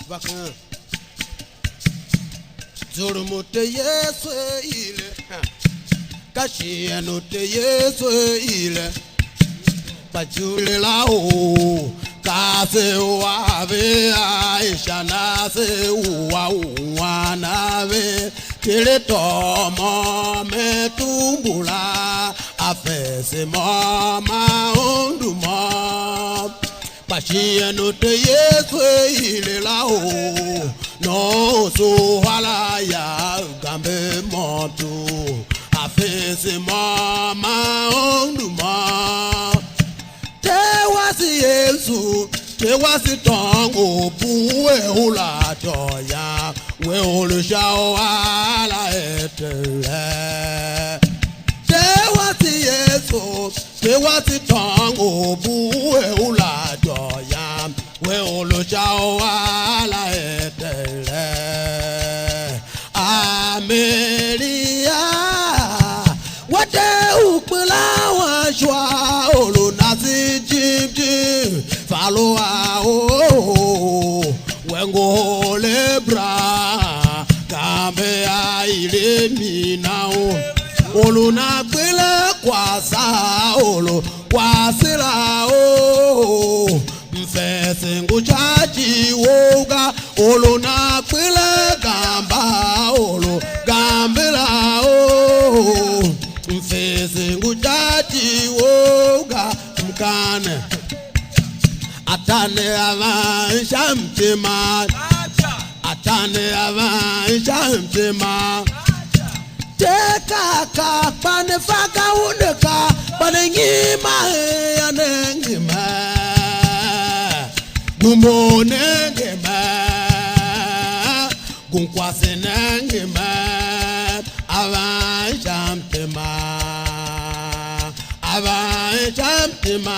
vacan Zurumute yesu ile Kashianote yesu ile Pachule lao Kase uave Aisha nase uwa nave Kile tomo metumbula Afese mama unduma Pashianote yesu ile lao No so hala ya gambe moto Afese mama unduma Te wasi yesu Te wasi tongo puwe hula toya We hulu shao ala etele Te wasi yesu Te wasi tongo puwe hula toya We hulu shao ala etele Amelia Wate ukpila wa shwa Olu nasi jim Follow Wengo lebra Kambe aile minao Olu na kwile kwasa Olu kwasila Mfese nguchaji woga Olu na kwile gamba Olu gambila Mfese nguchaji woga Mkane Atane avan shamtima Atane avan shamtima Teka ka pane faka undeka Pane ngima ya nengima Gumbo nengima Gunkwase nengima Avan shamtima Avan shamtima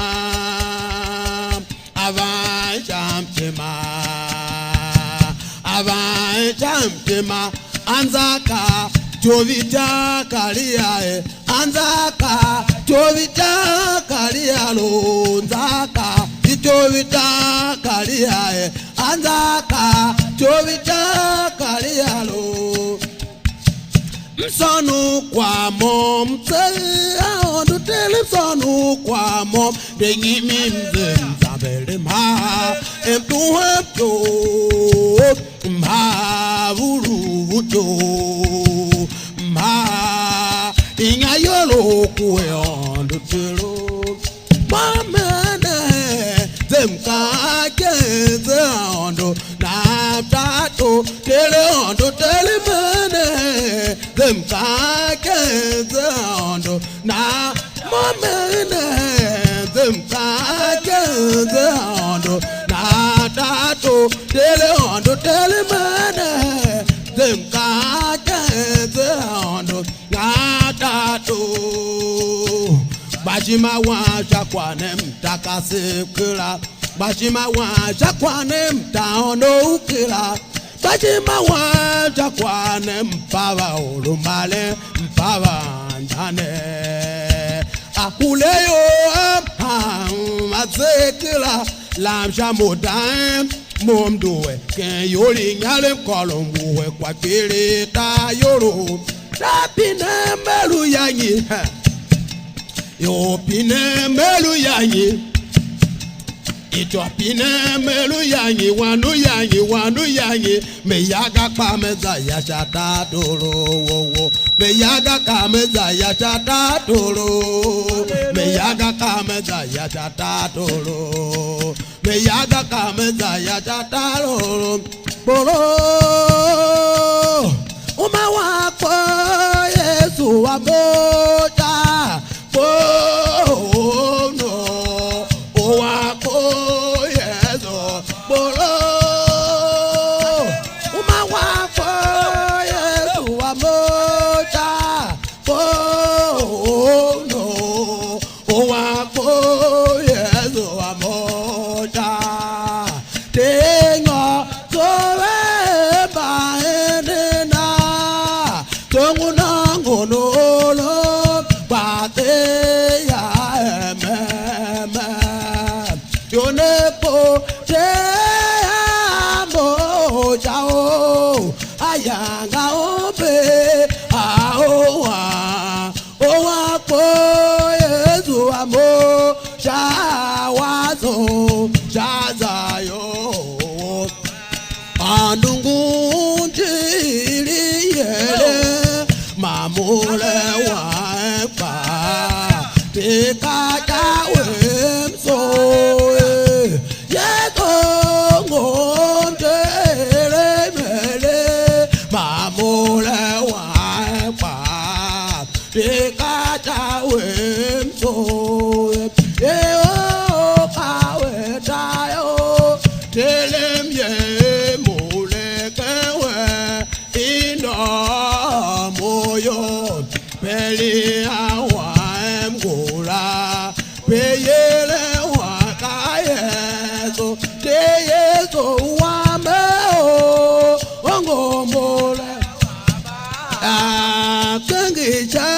Avan chamtima Anzaka Jovita kalia Anzaka Jovita kalia lo Anzaka Jovita kalia Anzaka Jovita kalia lo Msonu kwa mom Ondu tele msonu kwa mom Dengi mimze mzabele mha Emtu hepto Mha vuru vuto Mha Inga yolo kue ondu telo Mamene Zemka keze ondu Na tato Tele ondu tele mene Zemka keze ondu Na mamene Zemka keze ondu Na tato Tele ondu tele mene Zemka keze ondu Na tato Bashima wa shakwane mtakase kila Bashima wa shakwane mtaono ukila Bashima wa shakwane mpava ulumale mpava ndane Akuleyo mazekila Lamsha modam Momdowe Ken yoli nyale kolombuwe Kwa kirita yoro Rapine melu yanyi Yo pine melu yanyi Ito pine melu yanyi Wanu yanyi Meyaga kameza ya shata dolo wo Meyaga kameza ya shata dolo Meyaga kameza ya shata dolo Meyaga kameza ya shata dolo Bolo Uma wako Yesu wa moja Oh no, oh wako Yesu bolo, uma wako Yesu wa moja. Oh no, oh wako Yesu wa moja. Tengo towe baenena, tongu nango no lo. te ca cha wem so ye to ngon te le me le ma mo le wa pa te ca cha wem so ye o ka we ta o te lem ye mo le ke we in mo yo Peli awa mgola peyele wakaye so teye so wame o ongomole kangi cha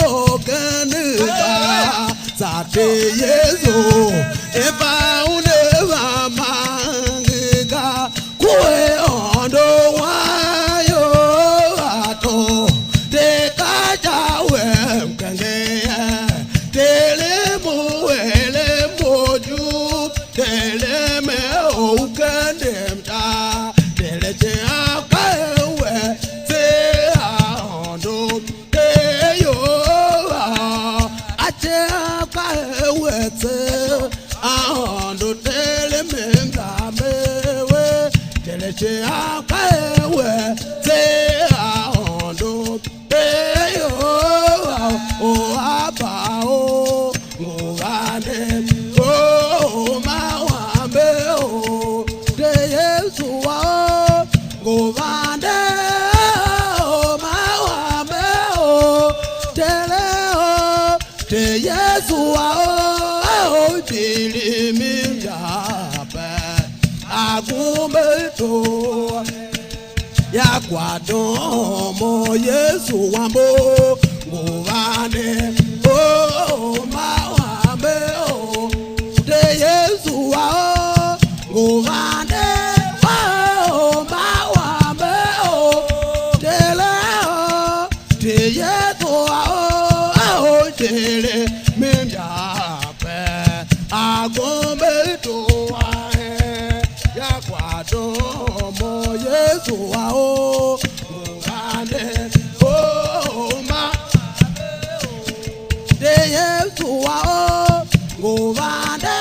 o kanuka sa teye so efa uneva mangika kue ondo wayo ato ya kwado mo Yesu wambo nguvane o mawambe o de Yesu wa nguvane o mawambe o de le de Yesu wa o de le minja pe agombe to ya kwado mo Yesu wa o ngane o ma de Yesu wa o ngane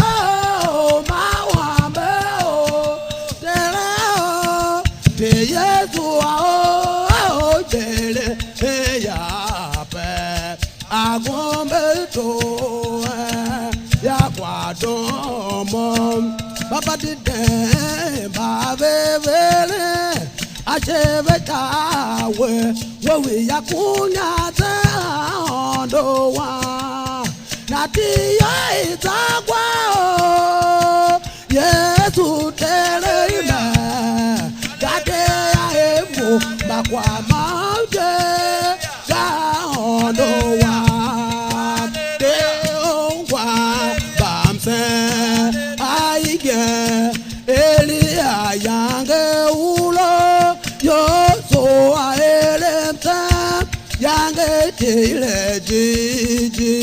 o ma wa me o de le o de Yesu wa o de le ya pe agombe to ya kwado mo Baba did Bavele Acheveta we yakunya do wa Nati itagwa Yesu tele Gade ya emu Bakwa mauje do wa Deongwa Bamse Elia yange ulo yo so aelenta yange tile jiji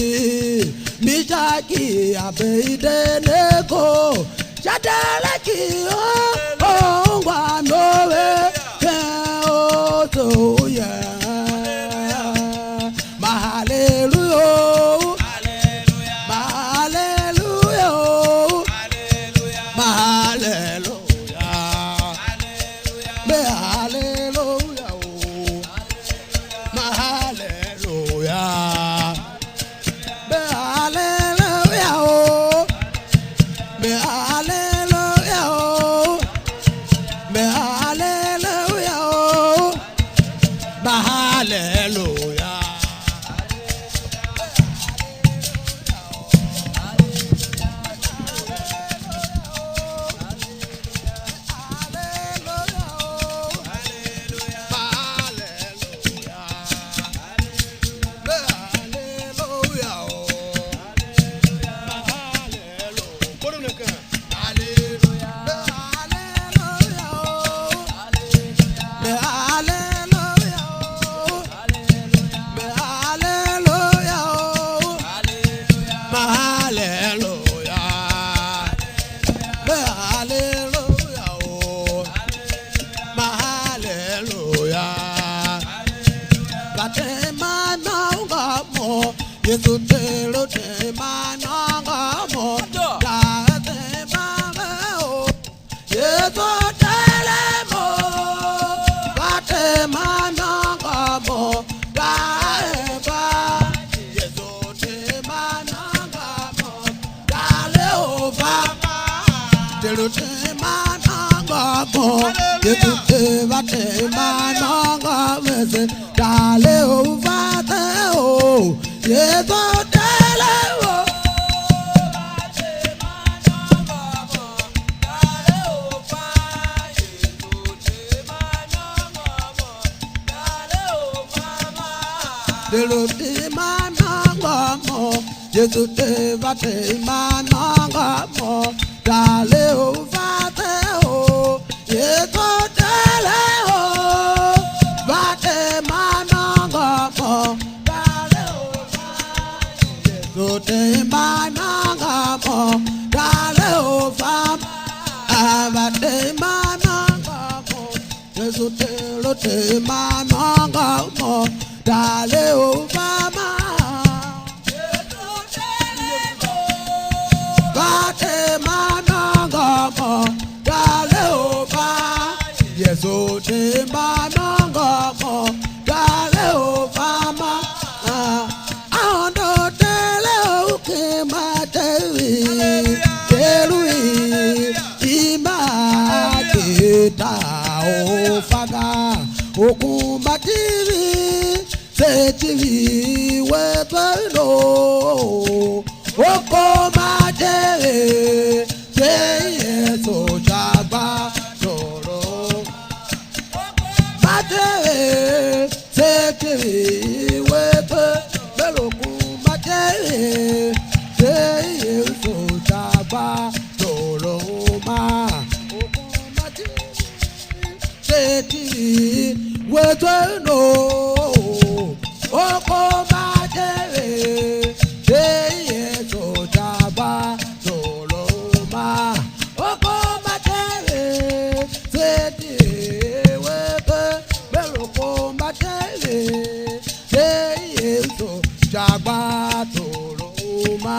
mitaki abeide neko jadala ki o ngwa nowe ke o to ya hallelujah Hallelujah, Yesu te lo te ma no ga mo da te ma o Yesu te le mo ba te ma no ga mo da ba Yesu te ma no ga mo da le o ba te lo te ma no ga mo Yesu te ba te ma no ga me se da le o ba te o Yesu te le o de lo te mananga mo Yesu te va te mananga mo dale o va te o Yesu te le o va te mananga mo dale o va Yesu te mananga mo dale o va va te mananga mo Yesu te lo te mananga mo dale o fama bate mananga mo dale o fa Yesu te mananga mo dale o fama ando tele o ke matewi telui ima kita o faga o kumbativi Setivi wepano oko majere teye sojaba soro majere setivi wepano oko majere teye sojaba soro ma oko majere setivi wepano Oko majere teye sojaba soloma Oko majere teye webe Beloko majere teye sojaba soloma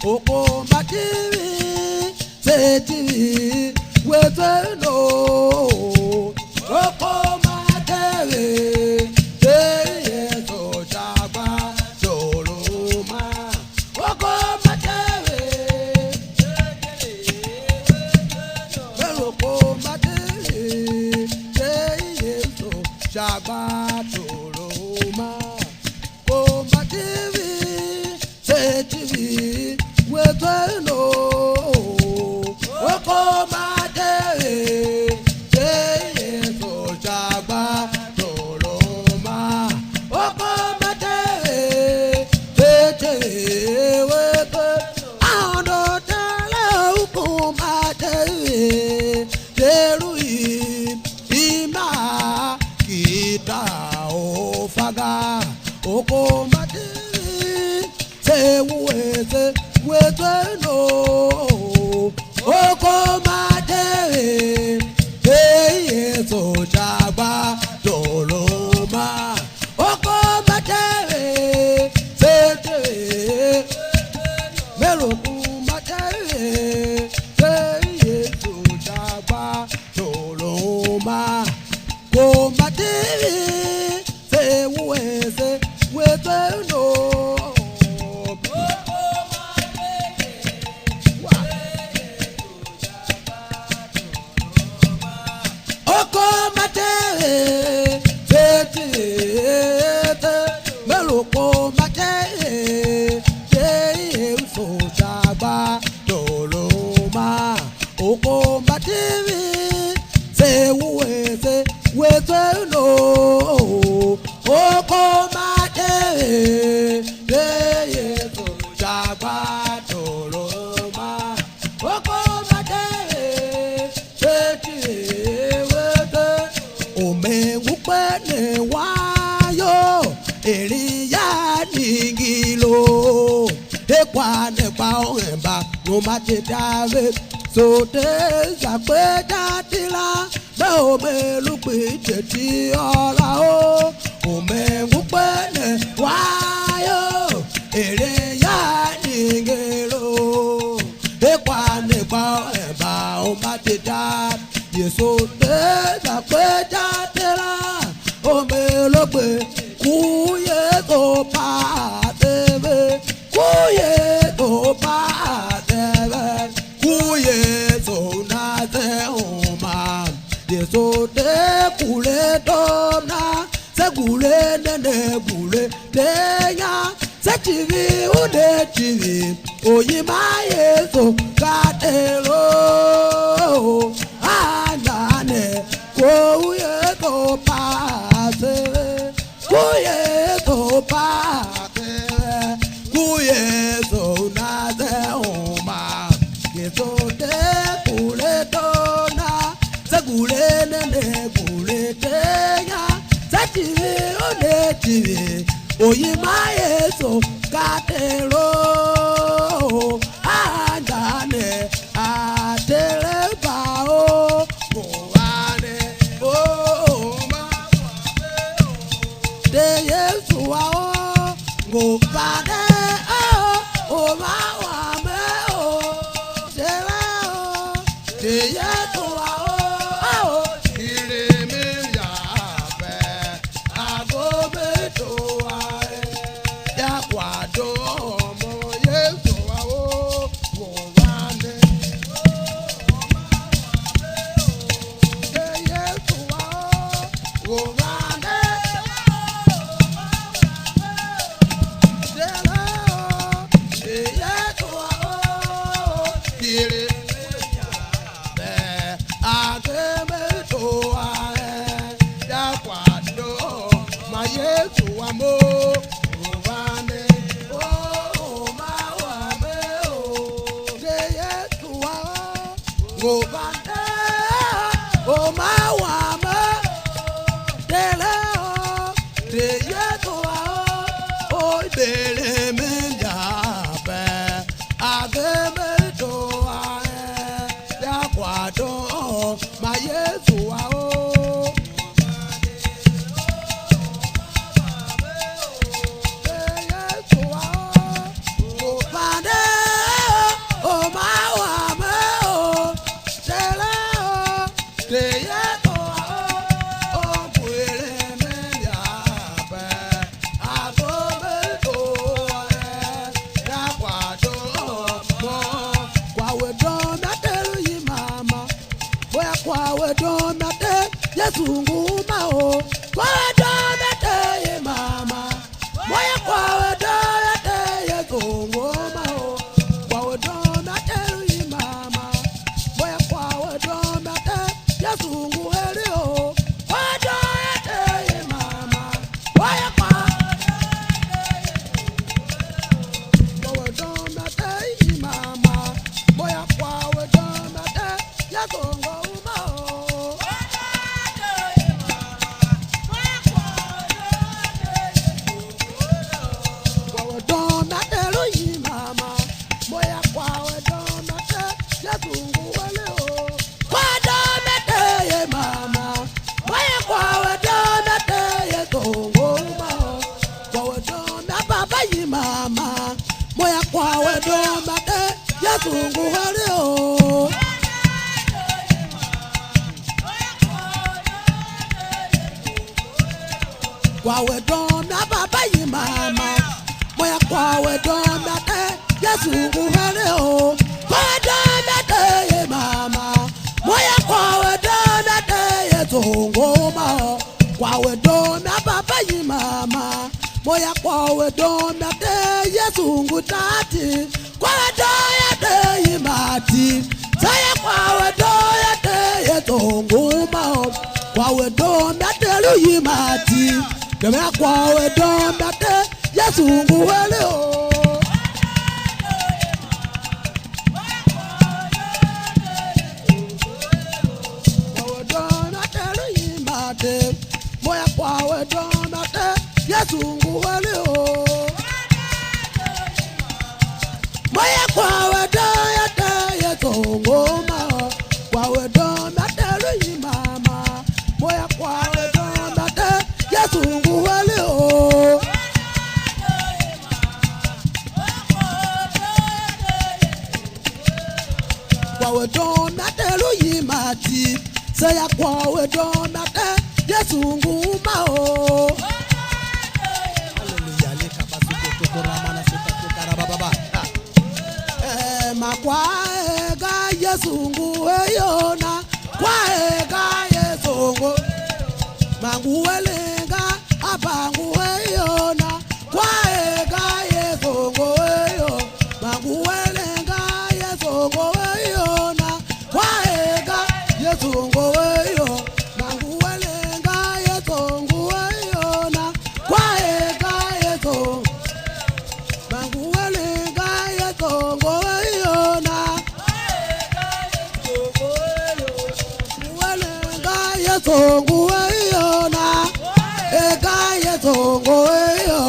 Oko majere teye webe no Oko majere Shabatoloma, Komativi, Setivi, Wetano, Okomateri, Teyeso Shabatoloma, Okomateri, Teyeso Wetano, Ando Tele Okomateri, Terui, Ima. Kita o faga o komati se weze no o komati e so jaba doloma o komati se te melo komati e so jaba doloma Kombatiri se weze no Okomatiri se te melo kombatiri se so jaba doloma Okomatiri se weze no oko matere teye so jaba doloma oko matere teye wete omengupe ne wayo Eliya ningilo ekwa nepa ohemba no mate David so te zakwe datila o me lupi teti ola o me ngupene wayo èrè yá nìgèrò ẹ̀pà nípa ẹ̀bà ọba ti dá yèso dé dàpẹ́ jáde rà omi olóògbé kúyè tó bá àtẹ̀wé kúyè tó bá àtẹ̀wé kúyè tó nà tẹ̀ ọ̀ma yèso dé kúlẹ̀ tó nà sẹ́kúlẹ̀ nẹ́nẹ́ kúlẹ̀ tẹ̀yà sẹ́tìrì ọ̀dẹ tìrì òyìn máa yèso kàdérò ànànẹ́ kúyè tó bá àtẹ̀wé kúyè tó bá àtẹ̀wé kúyè tó nà tẹ̀ ọ̀ma yèso dé kúlẹ̀ tó nà sẹ́kúlẹ̀ nẹ́nẹ́ kúlẹ̀ tẹ̀yà sẹ́tìrì ọ̀dẹ tìrì òyìn máa yèso kàdérò ànànẹ́ àtẹ̀rẹ́bà ó kò wá ní ó máa wà bẹ́ẹ̀ ó. De Yesu wa ó kò bá dé ó máa wà bẹ́ẹ̀ ó. Ṣẹlẹ̀ ó de Yesu wa ó ire mi yà bẹ́ẹ̀ àgọ́ mi tó wá ẹ̀ yàgbọ́ àdó ọmọ Yesu wa ó kò wá ní. De Yesu wa ó kò wá ní. Sunguma o, kwa dona te ye mama, moya kwa dona te ye sunguma o, kwa dona te ye mama, moya kwa dona te ye sunguheri o, kwa dona te ye mama, moya kwa dona te ye mama, moya kwa dona te ye sunguma o. Kwawe don na baba yi mama, moya kwawe don na te Yesu nguhare o. Kwawe don na te ye mama, moya kwawe don na te Yesu ngoma o. Kwawe don na baba yi mama, moya kwawe don na te Yesu ngutati. Kwawe don ya te yi mati, saya kwawe don ya te Yesu ngoma o. Kwawe don na te lu yi mati. Kẹ̀mí àkọ́ ẹ̀dán dàtẹ́ Jésù ń bu wẹ́lẹ́ o. Ẹ̀dán dàtẹ́ lóyìn máa dé. Bóyá kọ́ ẹ̀dán dàtẹ́ Jésù ń bu wẹ́lẹ́ o. Bóyá kọ́ ẹ̀dán dàtẹ́ Jésù ń bu máa. Kọ́ ẹ̀dán dàtẹ́ lóyìn máa máa. Bóyá kọ́ ẹ̀dán dàtẹ́ Jésù ń bu wẹ́lẹ́ o. we don't matter you mati. Say ya kwa we don't matter. Yesu nguma o. Hallelujah. Leka basuko tokora mana suka tukara baba. Makwa ega Yesu nguwe yona. Kwa ega Yesu ngu. Manguwelenga abanguwe yona. Kwa ega Yesu nguwe yo. Manguwelenga Yesu nguwe yona. Kwa ega Yesu nguwe yo. Manguwelenga Yesu nguwe yona. Kwa ega Yesu. Manguwelenga Yesu nguwe yona. Manguwelenga Yesu nguwe yona. Ega Yesu nguwe yo.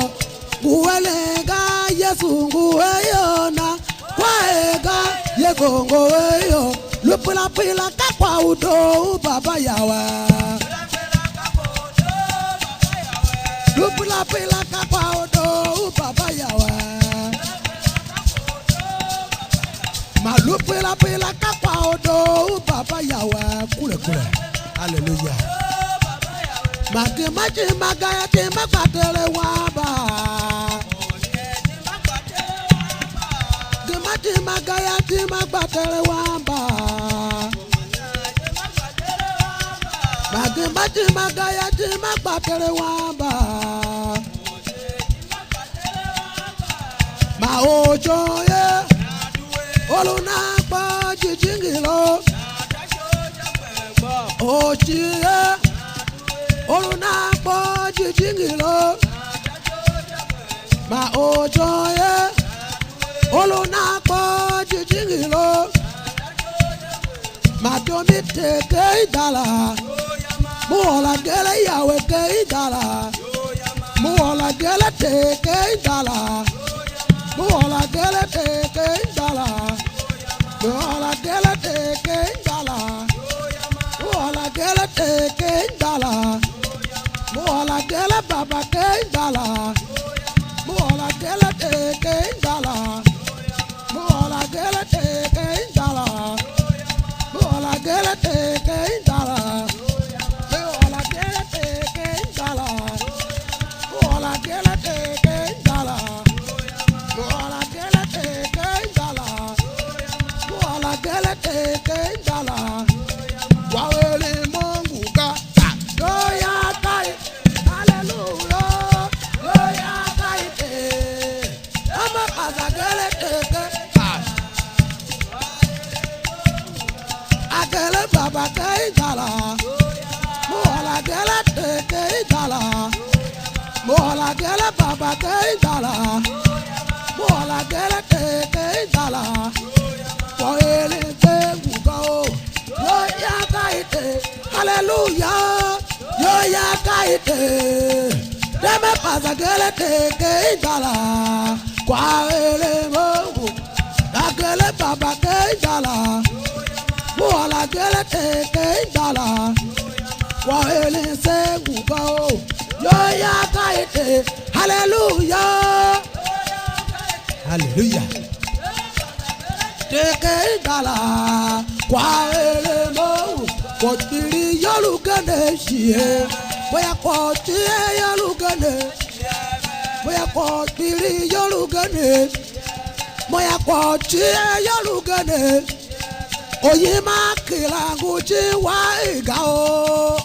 Nguwelenga Yesu nguwe yona. Kwa ega Yesu nguwe yo. Lupula pila kakwa udo baba yawa. Lupula pila kakwa udo baba yawa. Ma lupula pila kakwa udo baba yawa. Kule kule. Hallelujah. Magi maji magaya te magatele waba. Gemati magaya te magatele waba. Magi maji magaya te magatele waba. Ma ojo ye. Oluna pa jijingilo. Oji ye. Oluna po jijingilo. Ma ojo ye. Oluna po jijingilo. Ma domi teke idala. Muola gele yawe ke idala. Muola gele teke idala. Muola gele teke idala. Muola gele teke idala. Muola gele teke idala. Muola gele baba ke idala. Muola gele teke idala. Muola gele teke idala. Muola gele teke idala. Muola gele teke idala. Muola gele teke idala. Muola gele teke idala. Muola gele teke idala. Wawele Mungu ka. Doya kai. Hallelujah. Doya kai te. Ama kaza gele teke. Agele baba ke idala. Muola gele teke idala. Muola gele baba ke idala. Muola gele teke idala. Wawele Mungu ka o. Doya kai te. Hallelujah. Doya kai te. Deme pasa gele teke idala. Wawele Mungu. Agele baba ke idala. Muola gele teke idala. Wawele Mungu ka o. Doya kai te. Hallelujah. Hallelujah. Teke idala. Wawele Mungu. Kotiri yolugane shie. Boya kotiri yolugane. Boya kotiri yolugane. Boya kotiri yolugane. Oyima kilangu chiwa igao.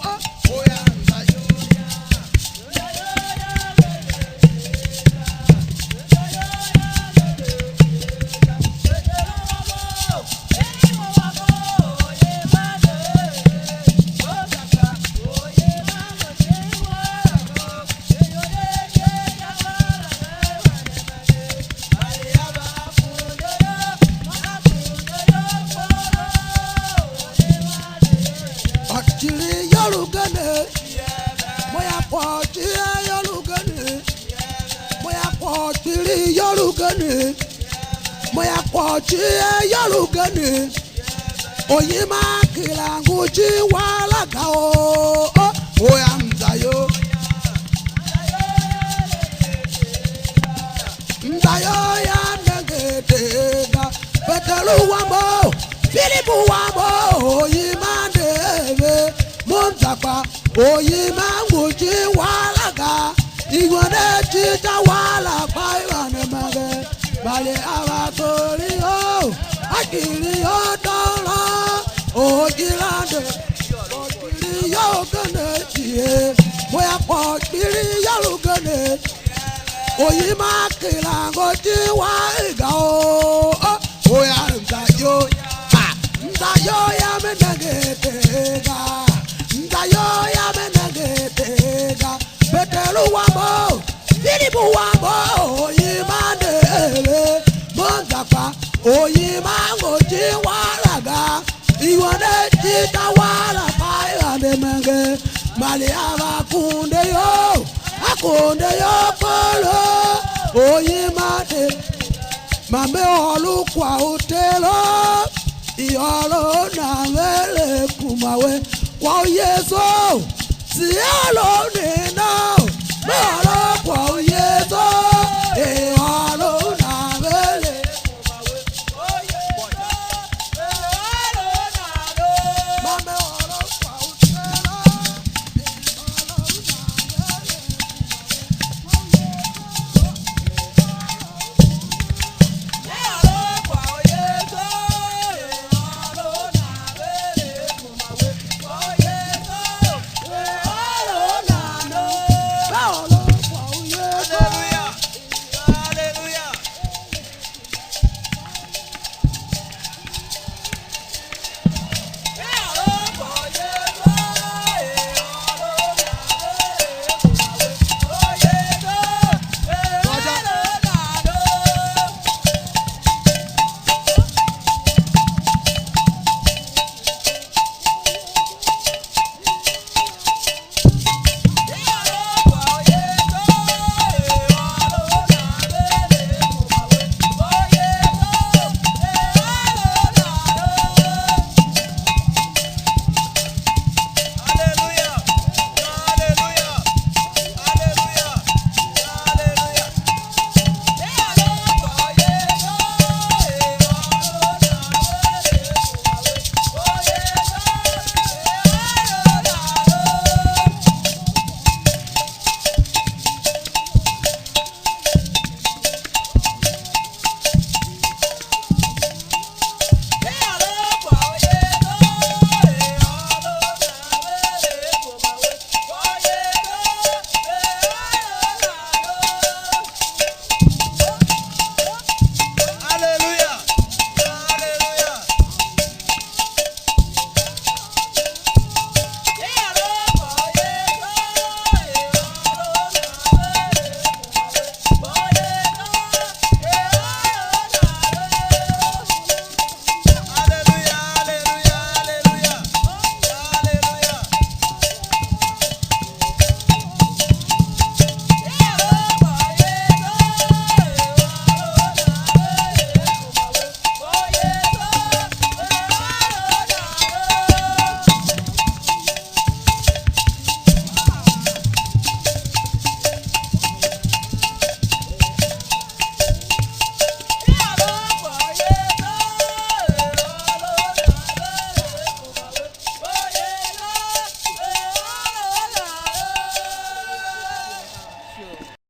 Chiri yolugane. Moya kwa chiri yolugane. Moya kwa chiri yolugane. Moya kwa chiri yolugane. Oyima kilangu chiwa lagao. Oya mzayo. Mzayo ya nengetega. Petelu wambo. Filipu oyi manguchi walaga igwane chita wala paivane mage bale avatori o akili o dola ojilande okili yo gane chie moya po kili yo gane oyi makila ngochi waiga o oya ndayo ndayo ya menagetega ndayo ya menagetega betelu wambo filipu wambo oyi mandele mondapa oyi mangochi walaga iwane chita wala paivane menge mali akunde yo polo oyi mate mame olukwa utelo iolo na mele kumawe kwa Yesu si alo nina